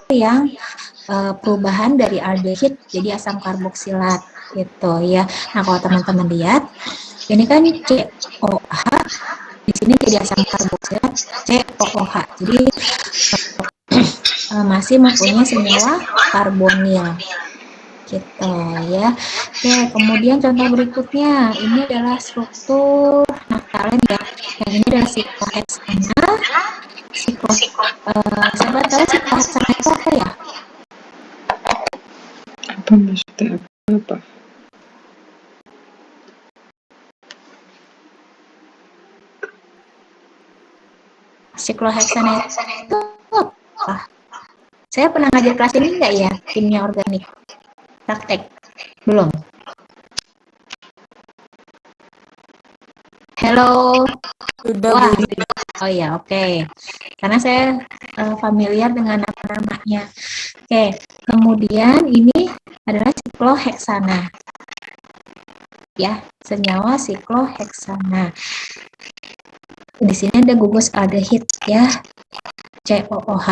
yang perubahan dari aldehid jadi asam karboksilat gitu ya. Nah, kalau teman-teman lihat ini kan COH di sini jadi asam karboksilat COOH. Jadi masih mempunyai senyawa karbonil gitu ya. Oke, kemudian contoh berikutnya ini adalah struktur naftalen ya. Yang ini adalah sikloheksana. Siapa tahu sikloheksana itu apa ya? Apa maksudnya apa? Sikloheksana itu apa? Saya pernah ngajar kelas ini enggak ya? Kimia organik. Praktek? Belum? Halo? Sudah, Wah, Bu. oh ya, oke. Karena saya familiar dengan nama-namanya. Oke, kemudian ini adalah sikloheksana. Ya, senyawa sikloheksana. Di sini ada gugus aldehid ya, COOH.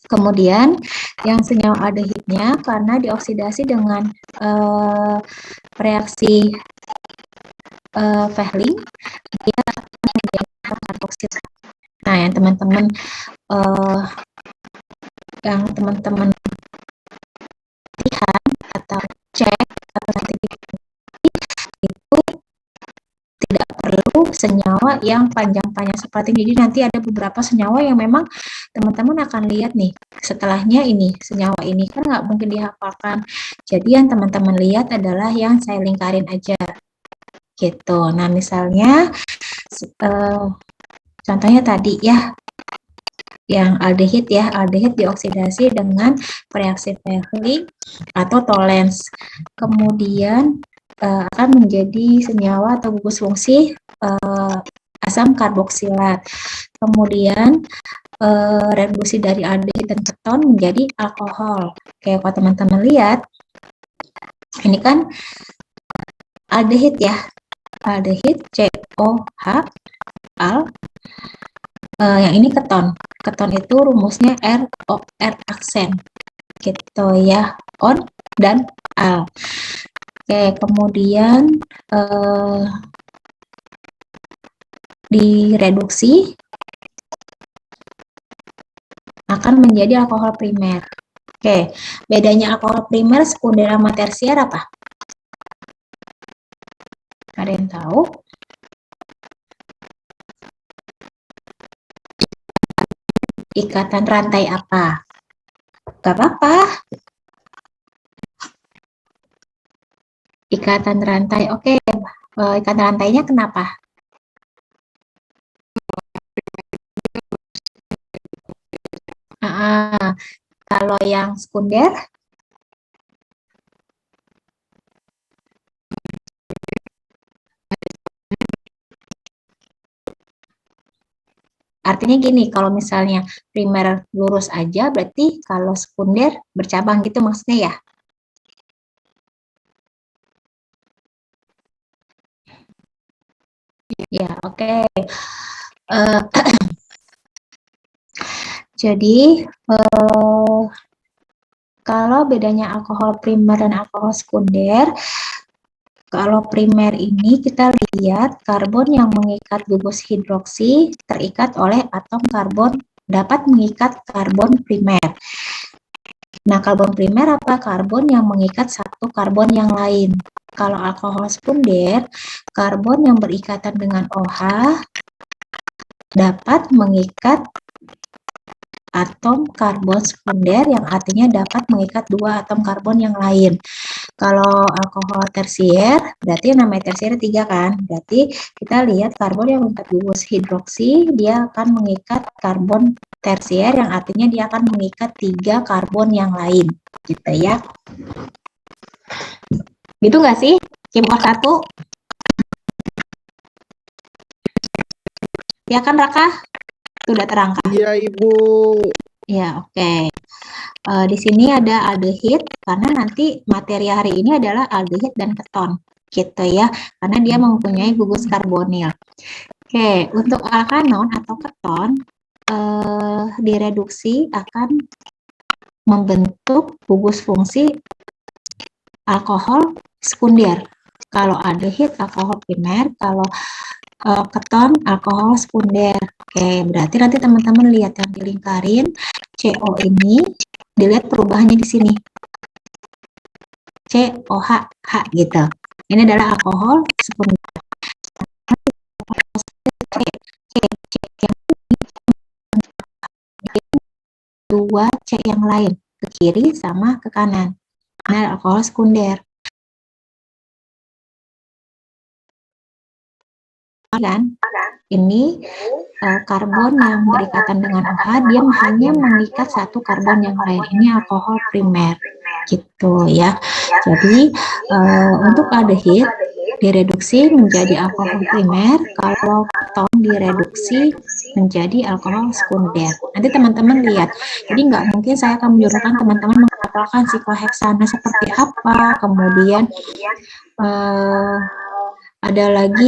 Kemudian yang senyawa aldehidnya karena dioksidasi dengan reaksi Fehling, dia akan menjadi karboksilat. Nah, yang teman-teman lihat atau cek atau nanti itu tidak perlu senyawa yang panjang-panjang seperti ini. Jadi nanti ada beberapa senyawa yang memang teman-teman akan lihat nih setelahnya ini senyawa ini kan nggak mungkin dihafalkan. Jadi yang teman-teman lihat adalah yang saya lingkarin aja gitu. Nah, misalnya contohnya tadi ya yang aldehid ya, aldehid dioksidasi dengan reaksi Fehling atau Tollens. Kemudian akan menjadi senyawa atau gugus fungsi asam karboksilat. Kemudian reduksi dari aldehid dan keton menjadi alkohol. Oke, kalau teman-teman lihat, ini kan aldehid ya, aldehid COH al. Yang ini keton. Keton itu rumusnya ROR aksen. Gitu ya, on dan al. Oke, kemudian direduksi akan menjadi alkohol primer. Oke, bedanya alkohol primer, sekunder, sama tersier apa? Ada yang tahu? Ikatan rantai apa? Gak apa-apa. Ikatan rantai, oke. Ikatan rantainya kenapa? Kalau yang sekunder? Artinya gini, kalau misalnya primer lurus aja, berarti kalau sekunder bercabang gitu maksudnya ya? Ya, oke. Jadi, kalau bedanya alkohol primer dan alkohol sekunder, kalau primer ini kita lihat karbon yang mengikat gugus hidroksi terikat oleh atom karbon dapat mengikat karbon primer. Nah, karbon primer apa? Karbon yang mengikat satu karbon yang lain. Kalau alkohol sekunder, karbon yang berikatan dengan OH dapat mengikat atom karbon sekunder yang artinya dapat mengikat dua atom karbon yang lain. Kalau alkohol tersier, berarti yang namanya tersier 3 kan? Berarti kita lihat karbon yang mengikat gugus hidroksi, dia akan mengikat karbon tersier yang artinya dia akan mengikat 3 karbon yang lain. Gitu ya. Gitu nggak sih? Kim O1? Ya kan Raka? Sudah terangkat. Iya, Ibu. Ya, oke. Di sini ada aldehid karena nanti materi hari ini adalah aldehid dan keton, gitu ya. Karena dia mempunyai gugus karbonil. Oke, untuk alkanon atau keton, direduksi akan membentuk gugus fungsi alkohol sekunder. Kalau aldehid alkohol primer, kalau keton alkohol sekunder. Oke, berarti nanti teman-teman lihat yang dilingkarin CO ini, dilihat perubahannya di sini. COH, H gitu. Ini adalah alkohol sekunder. Dua C yang lain, ke kiri sama ke kanan. Nah, alkohol sekunder. Kan? Ini karbon yang berikatan dengan OH, dia hanya mengikat satu karbon yang lain. Ini alkohol primer, gitu ya. Jadi untuk aldehid direduksi menjadi alkohol primer, kalau keton direduksi menjadi alkohol sekunder. Nanti teman-teman lihat. Jadi nggak mungkin saya akan menyuruhkan teman-teman menghafalkan sikloheksana seperti apa, kemudian ada lagi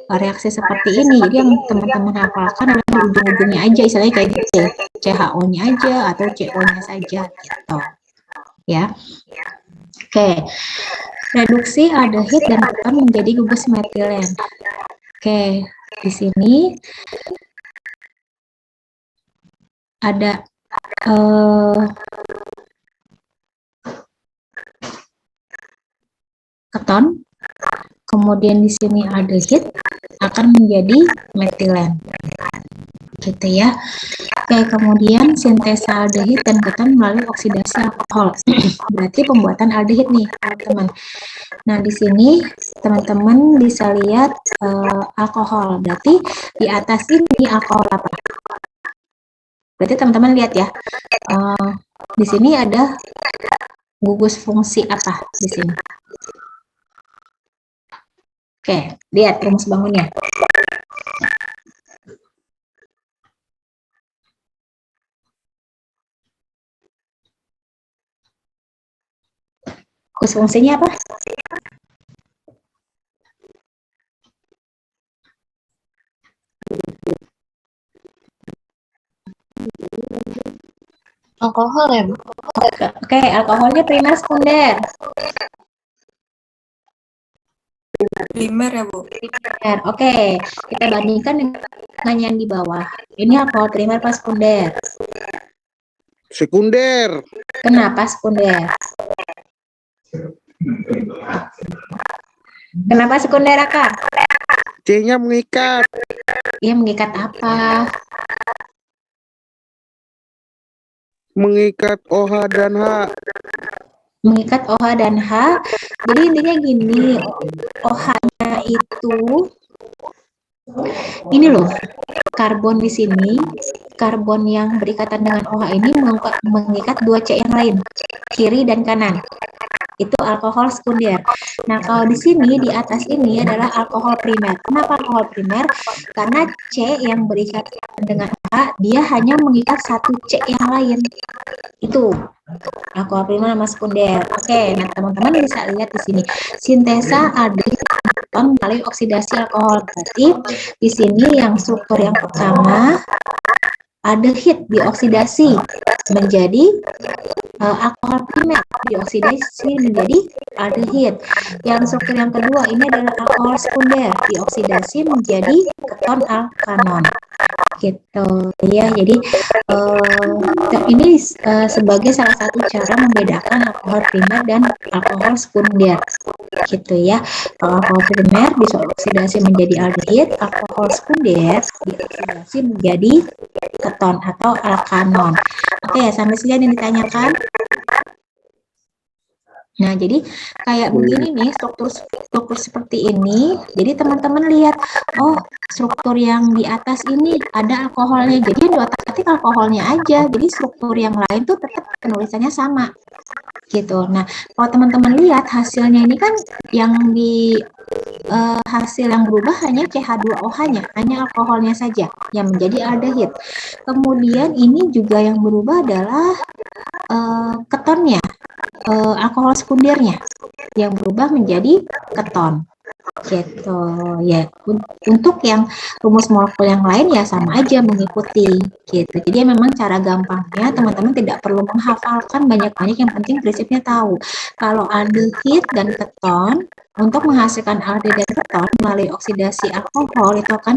reaksi seperti ini. Jadi yang teman-teman hafalkan adalah di ujung-ujungnya aja, istilahnya kayak gitu, CHO-nya aja atau CO-nya saja gitu. Ya. Oke. Reduksi aldehid dan keton menjadi gugus metilen. Oke, di sini ada keton, kemudian di sini aldehid akan menjadi metilen, gitu ya. Oke, kemudian sintesa aldehid dan keton melalui oksidasi alkohol. Berarti pembuatan aldehid nih, teman-teman. Nah, di sini teman-teman bisa lihat alkohol. Berarti di atas ini alkohol apa? Berarti teman-teman lihat ya. Di sini ada gugus fungsi apa di sini? Oke, lihat rumus bangunnya. Gugus fungsinya apa? Alkohol ya, Bu? Oke, alkoholnya primer sekunder. Primer ya, Bu? Primer. Oke, kita bandingkan dengan yang di bawah. Ini alkohol primer apa sekunder? Sekunder. Kenapa sekunder? Kenapa sekunder, Kak? C-nya mengikat. Ia mengikat apa? Mengikat OH dan H. Mengikat OH dan H. Jadi intinya gini, OH-nya itu ini loh, karbon di sini, karbon yang berikatan dengan OH ini mengikat dua C yang lain, kiri dan kanan. Itu alkohol sekunder. Nah, kalau di sini, di atas ini adalah alkohol primer. Kenapa alkohol primer? Karena C yang berikatan dengan OH, dia hanya mengikat satu C yang lain. Itu alkohol primer sama sekunder. Oke, nah teman-teman bisa lihat di sini. Sintesa aldehid melalui oksidasi alkohol. Berarti di sini yang struktur yang pertama aldehid dioksidasi menjadi alkohol primer, dioksidasi menjadi aldehid. Yang struktur yang kedua ini adalah alkohol sekunder, dioksidasi menjadi keton alkanon. Gitu ya. Jadi ini sebagai salah satu cara membedakan alkohol primer dan alkohol sekunder. Gitu ya. Kalau alkohol primer dioksidasi menjadi aldehid, alkohol sekunder dioksidasi menjadi keton atau alkanon. Oke, sampai sini yang ditanyakan. Nah, jadi kayak begini nih, struktur seperti ini. Jadi teman-teman lihat, oh struktur yang di atas ini ada alkoholnya. Jadi yang diotak-atik alkoholnya aja. Jadi struktur yang lain tuh tetap penulisannya sama. Gitu. Nah, kalau teman-teman lihat hasilnya ini kan yang di hasil yang berubah hanya CH2OH-nya, hanya alkoholnya saja yang menjadi aldehid. Kemudian ini juga yang berubah adalah ketonnya, alkohol sekundernya yang berubah menjadi keton. gitu ya. Untuk yang rumus molekul yang lain ya sama aja mengikuti gitu. Jadi memang cara gampangnya teman-teman tidak perlu menghafalkan banyak-banyak, yang penting prinsipnya tahu. Kalau aldehid dan keton, untuk menghasilkan aldehid dan keton melalui oksidasi alkohol itu akan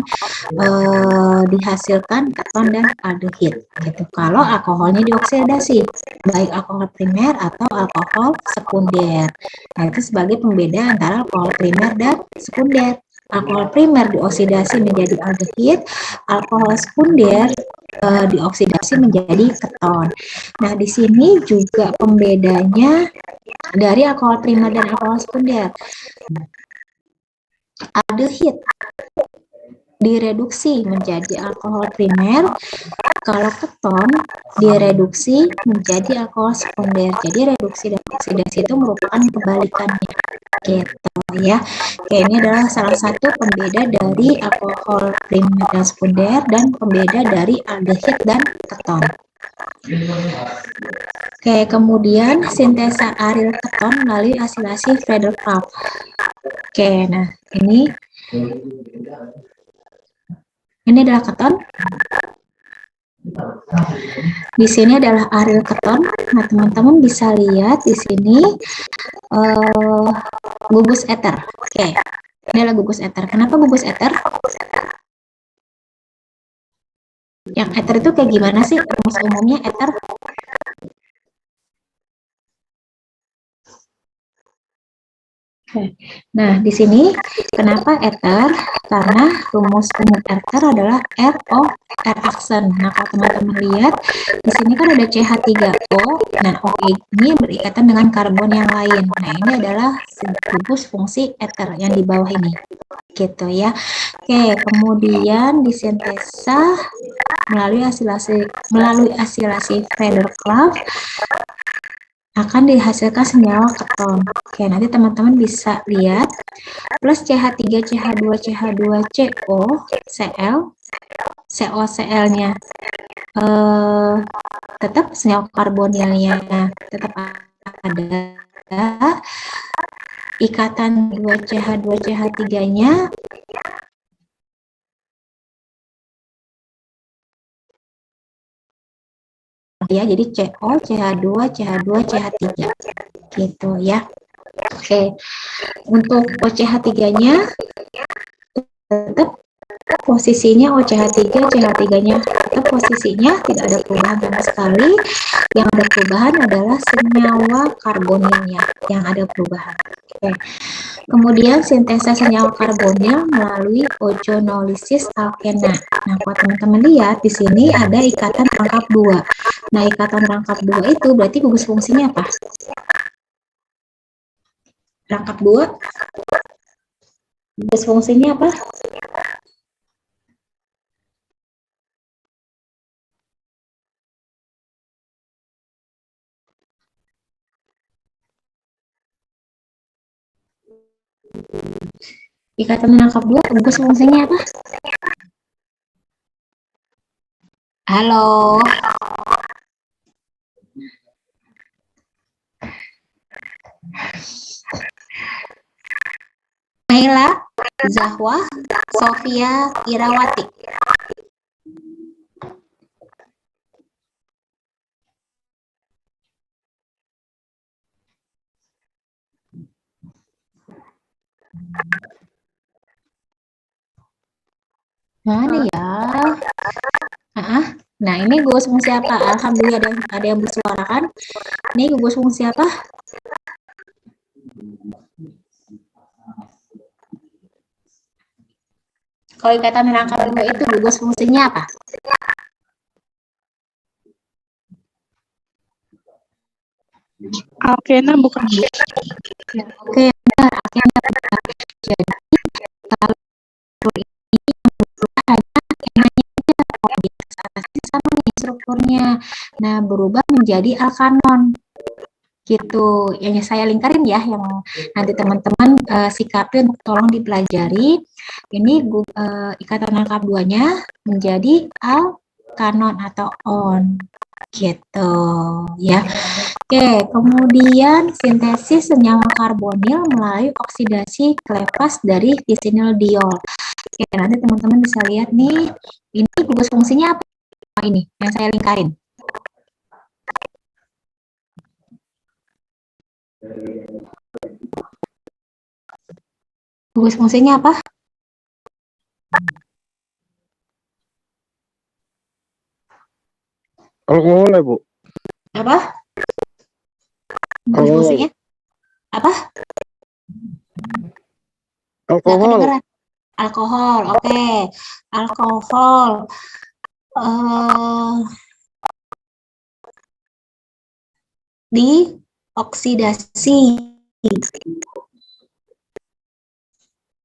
dihasilkan keton dan aldehid gitu. Kalau alkoholnya dioksidasi, baik alkohol primer atau alkohol sekunder. Nah, itu sebagai pembeda antara alkohol primer dan sekunder. Alkohol primer dioksidasi menjadi aldehid, alkohol sekunder dioksidasi menjadi keton. Nah, di sini juga pembedanya dari alkohol primer dan alkohol sekunder. Aldehid direduksi menjadi alkohol primer, kalau keton direduksi menjadi alkohol sekunder. Jadi reduksi dan oksidasi itu merupakan kebalikannya gitu ya. Oke, ini adalah salah satu pembeda dari alkohol primer dan sekunder dan pembeda dari aldehid dan keton. Oke, kemudian sintesa aril keton melalui asilasi Friedel-Crafts. Oke, nah ini adalah keton. Di sini adalah aril keton. Nah, teman-teman bisa lihat di sini gugus eter. Oke, ini adalah gugus eter. Kenapa gugus eter? Yang eter itu kayak gimana sih rumus umumnya eter? Nah, di sini kenapa eter? Karena rumus umum eter adalah RO, R aksen. Nah, kalau teman-teman lihat, di sini kan ada CH3O, dan O ini berikatan dengan karbon yang lain. Nah, ini adalah gugus fungsi eter yang di bawah ini. Gitu ya. Oke, kemudian disintesa melalui asilasi Friedel-Crafts akan dihasilkan senyawa keton. Oke, nanti teman-teman bisa lihat plus CH3, CH2, CH2, CO, Cl, COCl-nya tetap senyawa karbonilnya tetap ada, ikatan 2CH2, CH3-nya ya, jadi CO, CH2, CH2, CH3 gitu ya. Oke, untuk OCH3-nya tetap posisinya OCH3, CH3-nya tetap posisinya tidak ada perubahan sama sekali. Yang ada perubahan adalah senyawa karbonilnya yang ada perubahan. Oke. Kemudian sintesa senyawa karbonil melalui ozonolisis alkena. Nah, kalau teman-teman lihat di sini ada ikatan rangkap 2. Nah, ikatan rangkap 2 itu berarti gugus fungsinya apa? Rangkap 2 gugus fungsinya apa? Ikatan rangkap 2 gugus fungsinya apa? Halo. Naila, Zahwa, Sofia, Irawati. Mana ya? Nah, ini gugus fungsi apa? Alhamdulillah ada yang bersuara kan? Ini gugus fungsi apa? Kalau ikatan rangkap 2 itu gugus fungsinya apa? Alkena bukan? Oke, benar, alkena benar. Jadi kalau ini hanya enanya aja sama nih strukturnya. Nah, berubah menjadi alkanon. Gitu. Yang saya lingkarin ya, yang nanti teman-teman sikapi untuk tolong dipelajari. Ini ikatan rangkap 2-nya menjadi alkanon atau on. Gitu ya. Oke, kemudian sintesis senyawa karbonil melalui oksidasi Klefas dari visinil diol. Oke, nanti teman-teman bisa lihat nih, ini gugus fungsinya apa ini yang saya lingkarin? Gugus fungsinya apa? Alkohol ya, Bu? Apa? Gugus Alkohol. fungsinya apa? Nggak Alkohol. kedengeran. Alkohol, oke. Alkohol. eh dioksidasi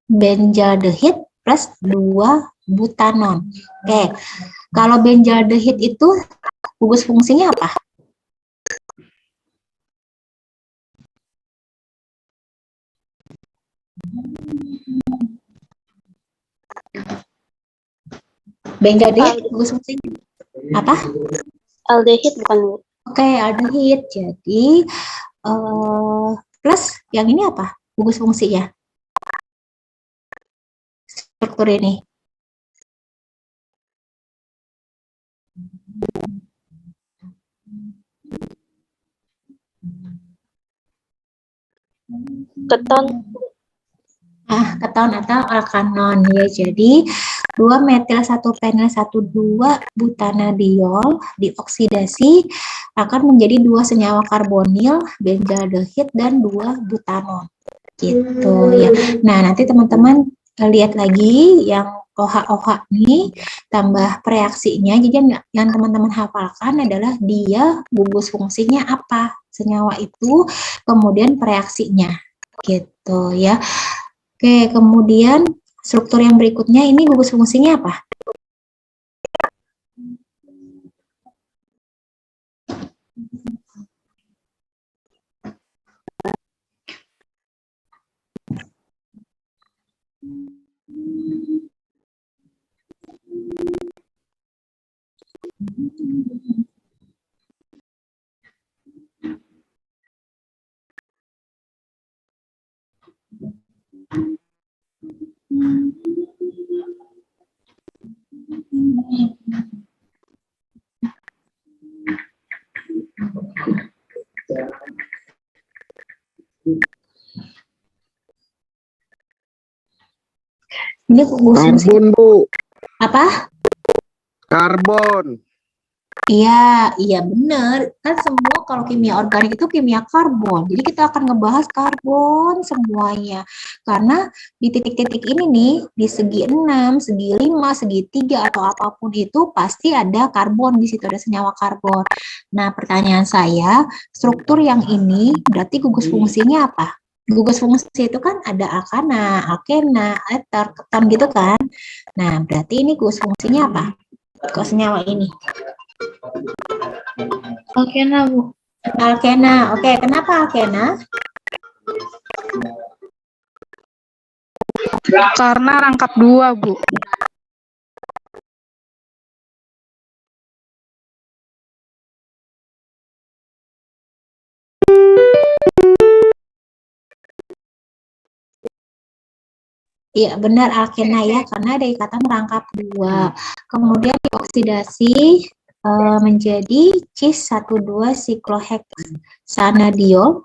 benzaldehid plus 2 butanon. Oke, kalau benzaldehid itu gugus fungsinya apa? Benzaldehid gugus fungsinya apa? Aldehid bukan, Bu? Oke, aldehid. Jadi plus yang ini apa? Gugus fungsinya struktur ini. Keton. Keton atau alkanon ya. Jadi 2 metil 1 penil 1,2 butanadiol dioksidasi akan menjadi 2 senyawa karbonil, benzaldehid dan 2 butanon. Gitu ya. Nah, nanti teman-teman lihat lagi yang OH-OH nih tambah reaksinya. Jadi yang teman-teman hafalkan adalah dia gugus fungsinya apa? Senyawa itu kemudian reaksinya. Gitu ya. Oke, kemudian struktur yang berikutnya ini gugus fungsinya apa? Ini gugus fungsi Karbon, Bu. apa? Karbon. Iya, iya benar. Kan semua kalau kimia organik itu kimia karbon. Jadi kita akan ngebahas karbon semuanya. Karena di titik-titik ini nih, di segi 6, segi 5, segi 3 atau apapun itu pasti ada karbon di situ, ada senyawa karbon. Nah, pertanyaan saya, struktur yang ini berarti gugus fungsinya apa? Gugus fungsi itu kan ada alkana, alkena, eter, keton gitu kan. Nah, berarti ini gugus fungsinya apa? Kok senyawa ini? Alkena, Bu. Alkena. Oke, kenapa alkena? Karena rangkap 2, Bu. Iya, benar alkena ya, karena ada ikatan rangkap 2. Kemudian dioksidasi menjadi cis 1,2 sikloheksanadiol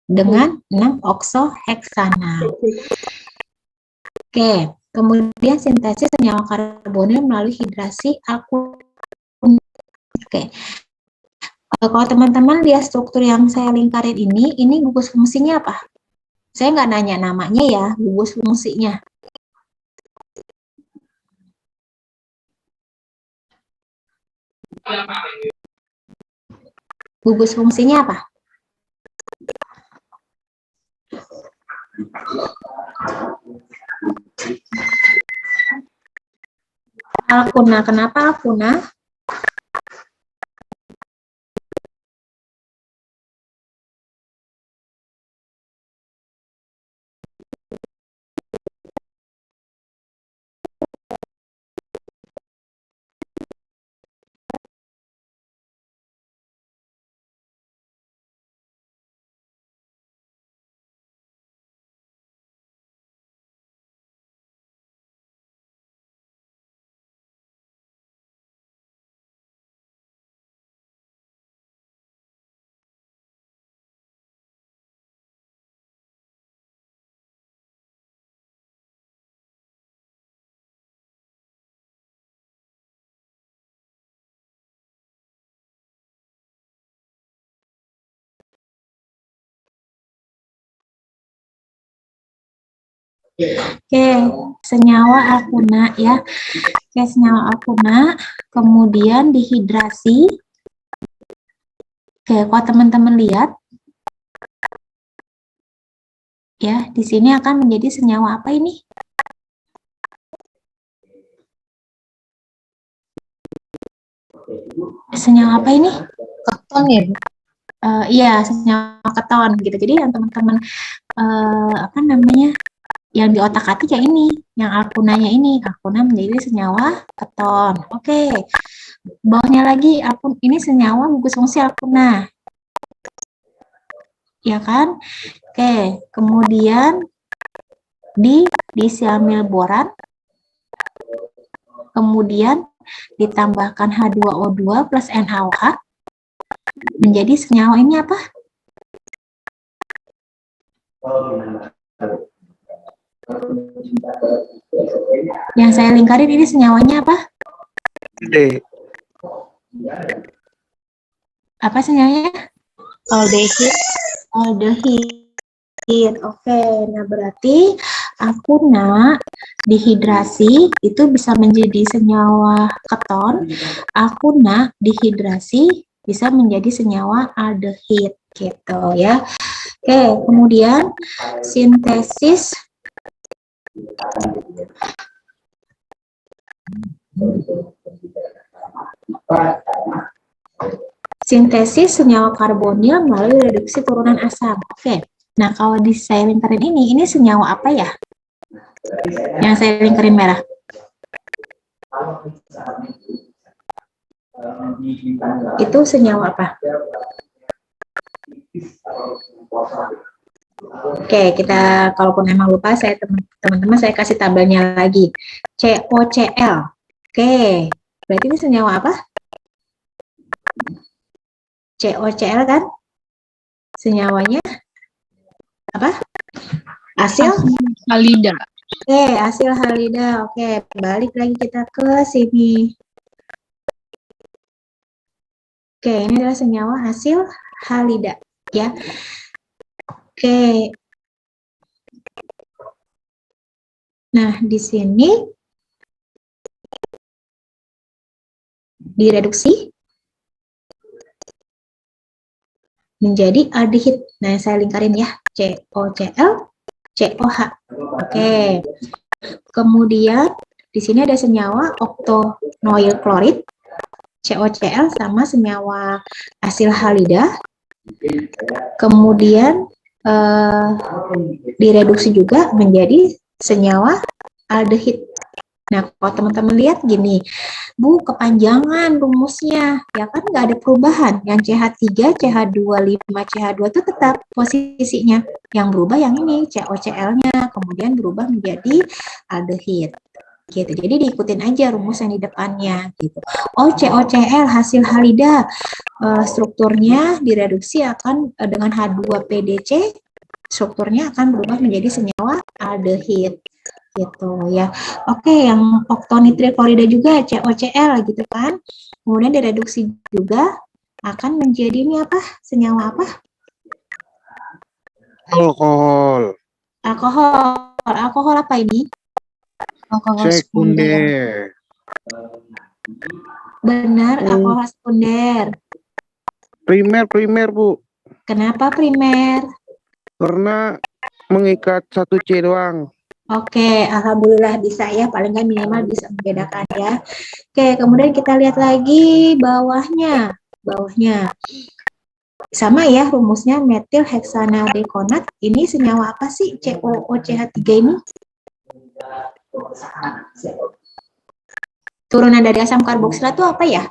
dengan 6 oksoheksana. Oke, kemudian sintesis senyawa karbonil melalui hidrasi alkohol. Oke. Kalau teman-teman lihat struktur yang saya lingkarin ini gugus fungsinya apa? Saya nggak nanya namanya ya, gugus fungsinya. Gugus fungsinya apa? Alkuna. Kenapa alkuna? Oke, senyawa alkuna ya. Oke, senyawa alkuna kemudian dihidrasi. Oke, kalau teman-teman lihat ya, di sini akan menjadi senyawa apa ini? Senyawa apa ini? Keton ya, Bu? Iya, senyawa keton gitu. Jadi yang teman-teman apa namanya? Yang di otak-atik yang ini, yang alkunanya ini, alkuna menjadi senyawa keton. Oke. Bawahnya lagi ini senyawa gugus fungsi alkuna. Ya kan? Oke, kemudian disiamil boran, kemudian ditambahkan H2O2 plus NaOH, menjadi senyawa ini apa? Yang saya lingkarin ini senyawanya apa? D. Apa senyawanya? Aldehid. Aldehid. Oke, nah berarti alkuna dihidrasi itu bisa menjadi senyawa keton, alkuna dihidrasi bisa menjadi senyawa aldehid gitu ya. Oke, kemudian sintesis senyawa karbonil melalui reduksi turunan asam. Oke. Nah, kalau di saya lingkarin ini senyawa apa ya? Yang saya lingkarin merah. Itu senyawa apa? Oke, kita kalaupun emang lupa, teman-teman saya kasih tabelnya lagi. COCl. Oke, berarti ini senyawa apa? COCl kan? Senyawanya apa? Asil halida. Oke, asil halida. Oke, balik lagi kita ke sini. Oke, ini adalah senyawa hasil halida ya. Oke. Nah, di sini direduksi menjadi aldehid. Nah, saya lingkarin ya, COCl, COH. Oke. Kemudian di sini ada senyawa octanoyl klorid, COCl sama senyawa asil halida. Kemudian direduksi juga menjadi senyawa aldehid. Nah, kalau teman-teman lihat gini, Bu, kepanjangan rumusnya, ya kan nggak ada perubahan. Yang CH3, CH2, 5, CH2 itu tetap posisinya. Yang berubah yang ini, COCl-nya, kemudian berubah menjadi aldehid. Gitu. Jadi diikutin aja rumus yang di depannya. Gitu. Oh, COCl hasil halida, strukturnya direduksi akan dengan H2PDC, strukturnya akan berubah menjadi senyawa aldehid. Gitu ya. Oke, yang oktonitril klorida juga COCl gitu kan. Kemudian direduksi juga akan menjadi ini apa? Senyawa apa? Alkohol. Alkohol apa ini? Alkohol Sekunder. Benar, alkohol sekunder. Primer, Bu. Kenapa primer? Karena mengikat satu C doang. Oke, alhamdulillah bisa ya, paling nggak minimal bisa membedakan ya. Oke, kemudian kita lihat lagi bawahnya. Sama ya rumusnya, metil heksanadekonat. Ini senyawa apa sih COOCH3 ini? Turunan dari asam karboksilat itu apa ya?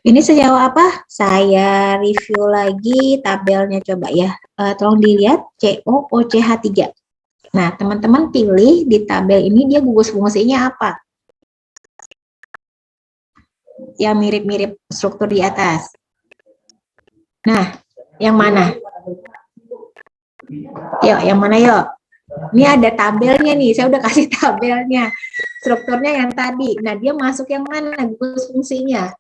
Ini senyawa apa? Saya review lagi tabelnya coba ya. Tolong dilihat COOCH3. Nah, teman-teman pilih di tabel ini dia gugus fungsinya apa? yang mirip-mirip struktur di atas. Nah, yang mana? Yuk, yang mana yuk? Ini ada tabelnya nih, saya udah kasih tabelnya. Strukturnya yang tadi. Nah, dia masuk yang mana gugus fungsinya?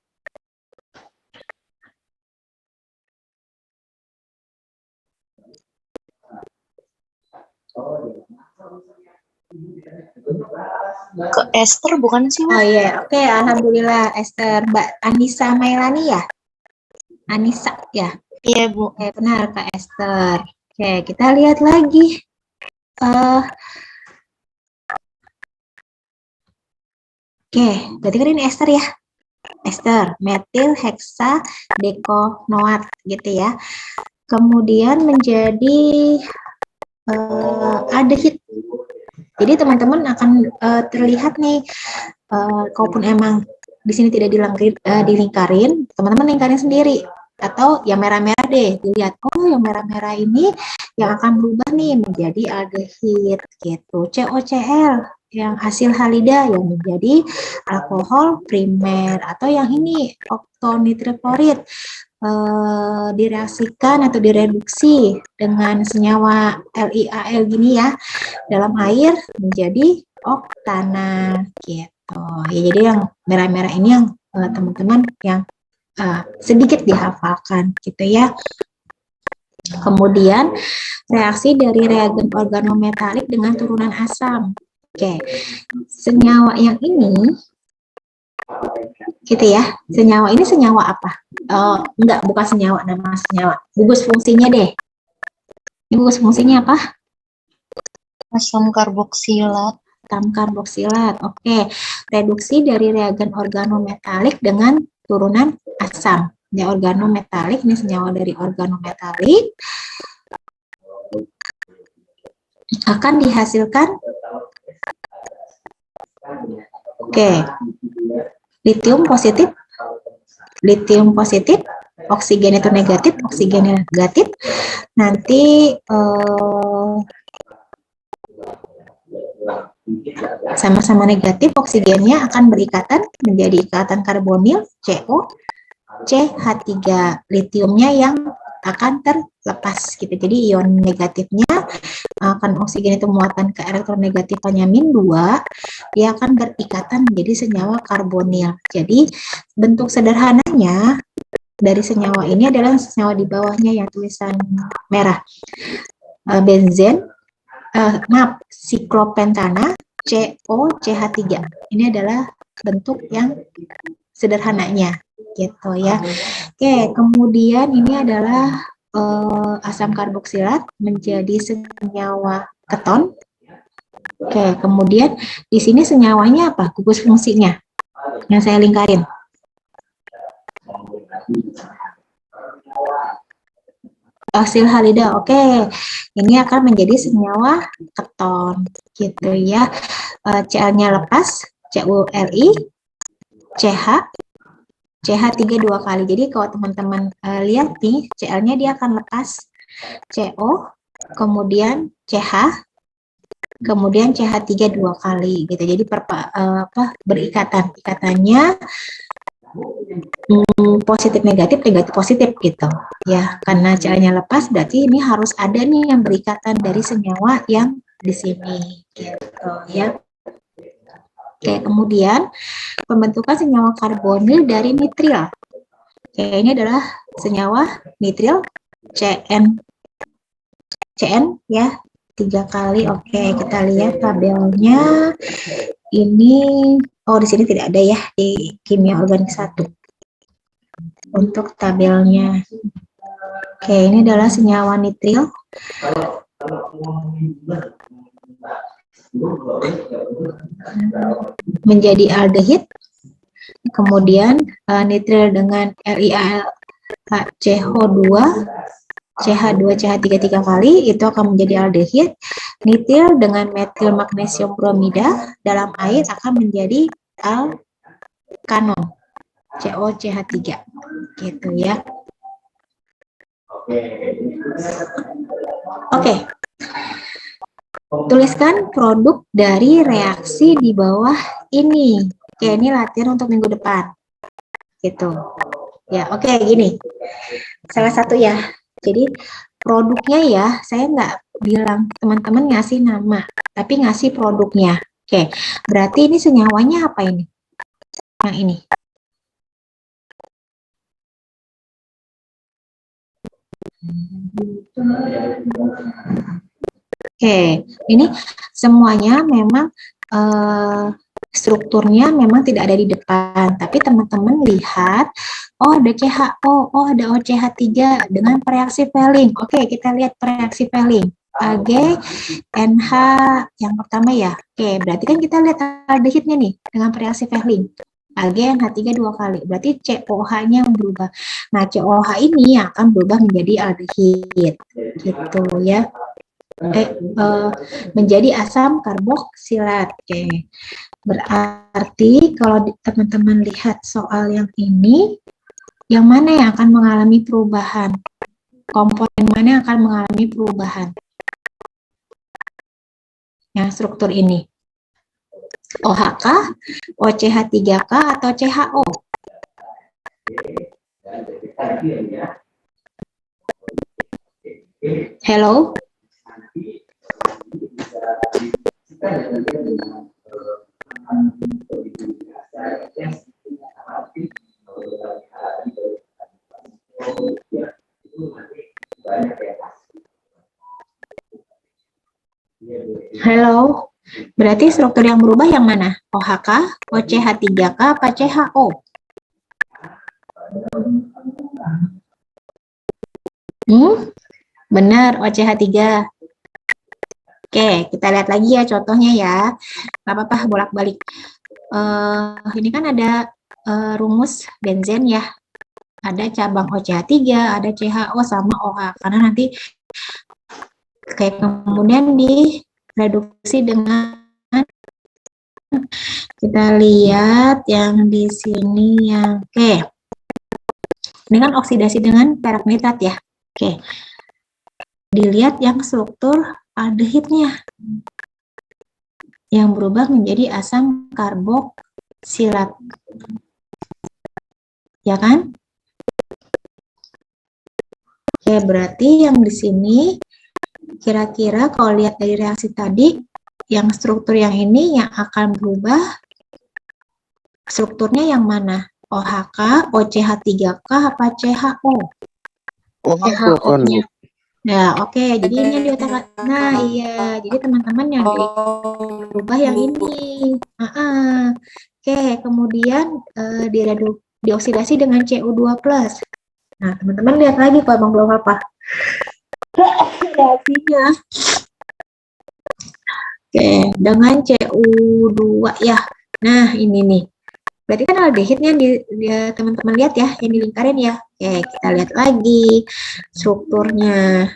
Ke Esther bukan sih, Oh Mbak? iya, oke, alhamdulillah Esther. Mbak Anissa Mailani ya? Anissa ya? Iya, Bu. Oke, benar Kak Esther. Oke, kita lihat lagi. Oke, berarti kan ini ester ya? Ester, metil heksa dekonoat gitu ya. Kemudian menjadi aldehid. Jadi teman-teman akan terlihat nih, kalaupun emang di sini tidak dilingkarin, teman-teman lingkarin sendiri. Atau yang merah-merah deh, dilihat, oh yang merah-merah ini yang akan berubah nih menjadi aldehid gitu. COCl yang hasil halida yang menjadi alkohol primer, atau yang ini oktonitrifluorid direaksikan atau direduksi dengan senyawa LiAl gini ya dalam air menjadi oktana gitu. Ya, jadi yang merah-merah ini yang teman-teman yang sedikit dihafalkan gitu ya. Kemudian reaksi dari reagen organometalik dengan turunan asam. Oke, senyawa yang ini gitu ya. Senyawa ini senyawa apa? Enggak, bukan senyawa, nama senyawa. Gugus fungsinya deh. Ini gugus fungsinya apa? Asam karboksilat. Asam karboksilat. Oke, reduksi dari reagen organometalik dengan turunan asam. Ya, organometalik, ini senyawa dari organometalik akan dihasilkan litium positif, oksigen itu negatif, oksigen negatif. Nanti sama-sama negatif, oksigennya akan berikatan menjadi ikatan karbonil CO, CH3, litiumnya yang akan terlepas gitu. Jadi ion negatifnya akan oksigen itu muatan ke elektron negatifnya -2, dia akan berikatan menjadi senyawa karbonil. Jadi bentuk sederhananya dari senyawa ini adalah senyawa di bawahnya yang tulisan merah. Benzen, siklopentana, COCH3. Ini adalah bentuk yang sederhananya gitu ya. Oke, kemudian ini adalah asam karboksilat menjadi senyawa keton. Oke, kemudian di sini senyawanya apa? Gugus fungsinya yang saya lingkarin. Hasil halida, oke. Ini akan menjadi senyawa keton gitu ya. Cl-nya lepas, CuLi, CH, CH3 2 kali. Jadi kalau teman-teman lihat nih, Cl-nya dia akan lepas CO, kemudian CH, kemudian CH3 2 kali gitu. Jadi berikatan. Ikatannya positif negatif, negatif positif gitu. Ya, karena Cl-nya lepas berarti ini harus ada nih yang berikatan dari senyawa yang di sini gitu ya. Oke, kemudian pembentukan senyawa karbonil dari nitril. Oke, ini adalah senyawa nitril CN ya, 3 kali. Oke, kita lihat tabelnya. Ini di sini tidak ada ya di kimia organik 1 untuk tabelnya. Oke, ini adalah senyawa nitril. Menjadi aldehid, kemudian nitril dengan LiAlCH2, CH2, CH3 3 kali, itu akan menjadi aldehid. Nitril dengan metil magnesium bromida dalam air akan menjadi alkanon, COCH3, gitu ya. Oke. Tuliskan produk dari reaksi di bawah ini. Oke, ini latihan untuk minggu depan. gitu. Ya, oke, gini. Salah satu ya. Jadi produknya ya, saya nggak bilang teman-teman ngasih nama, tapi ngasih produknya. Oke, berarti ini senyawanya apa ini? Yang ini. Oke, ini semuanya memang strukturnya memang tidak ada di depan, tapi teman-teman lihat, oh ada CHO, oh ada OCH3 dengan reaksi Pelling. Oke, kita lihat reaksi Pelling. AG, NH yang pertama ya. Oke, berarti kan kita lihat aldehidnya nih dengan reaksi Pelling. AG, NH3 dua kali, berarti COH-nya yang berubah. Nah, COH ini yang akan berubah menjadi aldehid, gitu ya. Menjadi asam karboksilat. Oke. Berarti kalau teman-teman lihat soal yang ini, yang mana yang akan mengalami perubahan? Komponen mana yang akan mengalami perubahan? Yang struktur ini. OH kah, OCH3 kah, atau CHO? Hello? Halo, berarti struktur yang berubah yang mana? OH kah, OCH3 kah, apa CHO? Benar, OCH3. Oke, kita lihat lagi ya contohnya ya. Nggak apa-apa, bolak-balik. Ini kan ada rumus benzen ya. Ada cabang OCH3, ada CHO sama OH. Karena nanti kayak kemudian direduksi dengan, kita lihat yang di sini yang oke. Ini kan oksidasi dengan perak nitrat ya. Oke. Dilihat yang struktur aldehidnya yang berubah menjadi asam karboksilat. Ya kan? Oke, berarti yang di sini kira-kira kalau lihat dari reaksi tadi, yang struktur yang ini yang akan berubah strukturnya yang mana? OH, OCH3, apa CHO? CHO-nya. Nah, oke. Jadi ini yang di otak. Nah, iya. Jadi teman-teman yang berubah yang ini. Oke, kemudian dioksidasi dengan CO2+. Nah, teman-teman lihat lagi kalau Abang belum apa. Reaksinya. Oke, dengan CU2 ya. Nah, ini nih. Berarti kan aldehidnya teman-teman lihat ya, yang dilingkarin ya. Oke, kita lihat lagi strukturnya.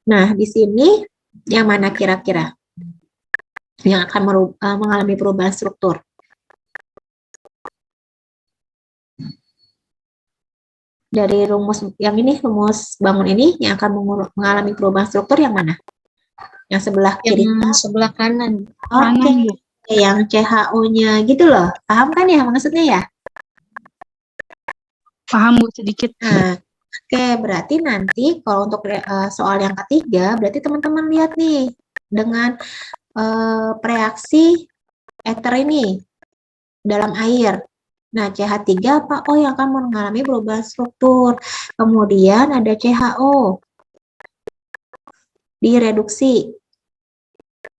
Nah, di sini yang mana kira-kira yang akan mengalami perubahan struktur? Dari rumus yang ini, rumus bangun ini yang akan mengalami perubahan struktur yang mana? Yang sebelah kiri? Yang sebelah kanan. Oke. Yang CHO-nya gitu loh. Paham kan ya maksudnya ya? Paham Bu sedikit. Nah, oke, berarti nanti kalau untuk soal yang ketiga, berarti teman-teman lihat nih dengan reaksi ether ini dalam air. Nah, CH3 apa? Oh, yang akan mengalami perubahan struktur. Kemudian ada CHO direduksi.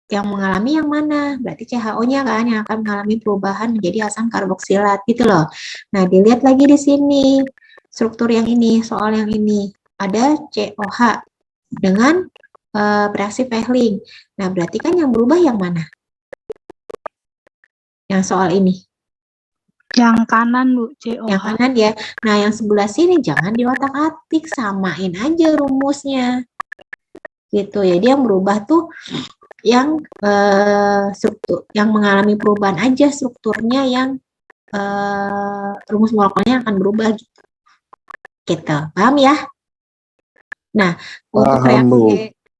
Yang mengalami yang mana? Berarti CHO-nya kan yang akan mengalami perubahan menjadi asam karboksilat gitu loh. Nah, dilihat lagi di sini struktur yang ini, soal yang ini ada COH dengan reaksi Pelling. Nah, berarti kan yang berubah yang mana? Yang soal ini. Yang kanan Bu, COH. Yang kanan ya. Nah, yang sebelah sini jangan diotak-atik, samain aja rumusnya. Gitu. Jadi yang berubah tuh yang struktur yang mengalami perubahan aja strukturnya, yang rumus molekulnya akan berubah gitu. Paham ya? Nah, untuk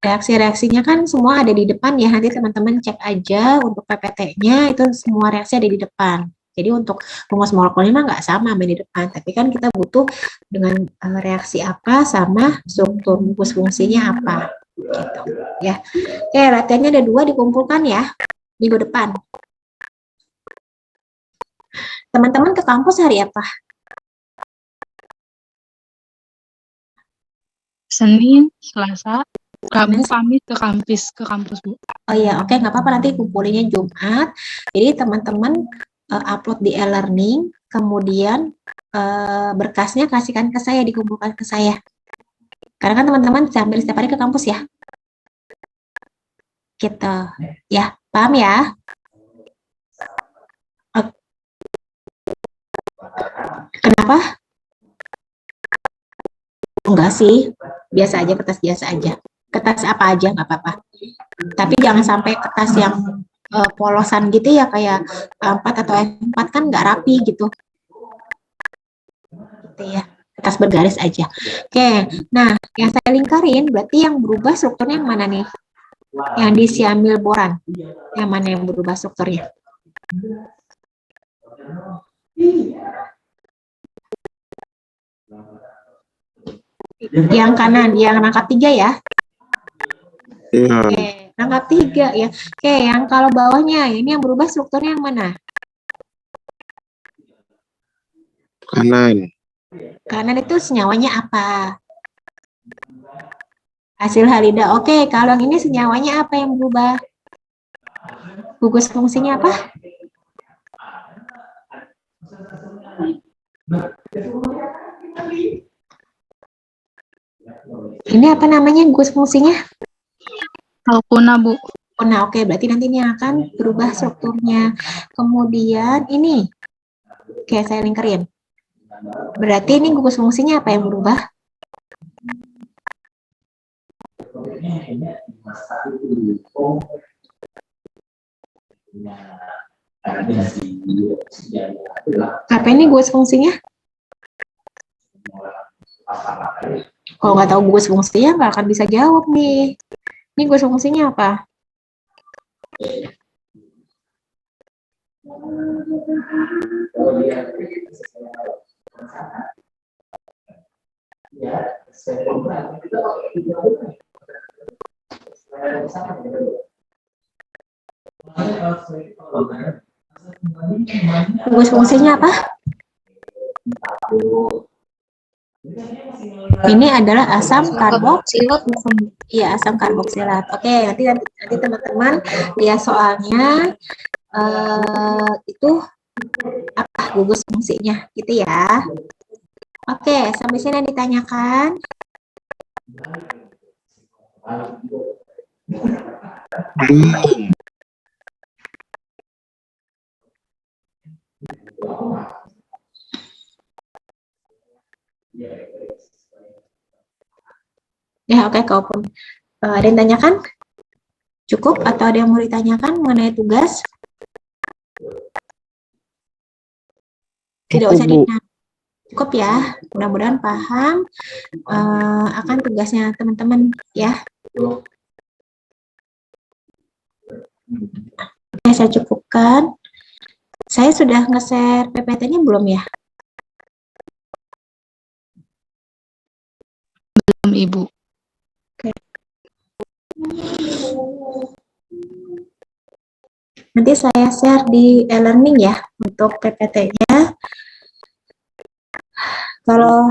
reaksi-reaksinya kan semua ada di depan ya. Nanti teman-teman cek aja untuk PPT-nya, itu semua reaksi ada di depan. Jadi untuk rumus molekulnya mah nggak sama sama di depan, tapi kan kita butuh dengan reaksi apa sama struktur gugus fungsinya apa, gitu ya. Oke, latihannya ada 2, dikumpulkan ya minggu depan. Teman-teman ke kampus hari apa? Senin, Selasa, Rabu, Kamis. Kamis ke kampus, Bu. Oh iya, oke, nggak apa-apa, nanti kumpulinnya Jumat. Jadi teman-teman upload di e-learning, kemudian berkasnya kasihkan ke saya, dikumpulkan ke saya. Karena kan teman-teman sambil setiap hari ke kampus ya. Gitu. Ya, paham ya? Kenapa? Enggak sih, biasa aja, kertas biasa aja. Kertas apa aja, nggak apa-apa. Tapi jangan sampai kertas yang polosan gitu ya, kayak A4 atau A4 kan nggak rapi gitu. Gitu ya, kertas bergaris aja. Oke, nah yang saya lingkarin berarti yang berubah strukturnya yang mana nih? Yang di siamil boran. Yang mana yang berubah strukturnya? Yang kanan, yang rangkap 3 ya. Iya. Oke, rangkap 3 ya. Oke, yang kalau bawahnya ini yang berubah strukturnya yang mana? Kanan. Kanan itu senyawanya apa? Hasil halida. Oke, kalau yang ini senyawanya apa yang berubah? Gugus fungsinya apa? Ini apa namanya gugus fungsinya? Alkuna, Bu. Oh, nah, oke, berarti nanti ini akan berubah strukturnya. Kemudian ini, oke, saya lingkarin. Berarti ini gugus fungsinya apa yang berubah? Apa ini gugus fungsinya? Kalau nggak tahu gugus fungsinya, nggak akan bisa jawab nih. Ini gugus fungsinya apa? Gugus fungsinya apa? Ini adalah asam karboksilat. Iya, asam karboksilat. Oke, nanti teman-teman lihat soalnya itu apa gugus fungsinya, gitu ya. Oke, sampai sini yang ditanyakan. Ya, oke, kalaupun ada yang tanyakan, cukup atau ada yang mau ditanyakan mengenai tugas? Tidak usah ditanya. Cukup ya, mudah-mudahan paham akan tugasnya teman-teman ya. Oke, saya cukupkan. Saya sudah nge-share PPT-nya belum ya? Belum, Ibu. Nanti saya share di e-learning ya untuk PPT-nya. Kalau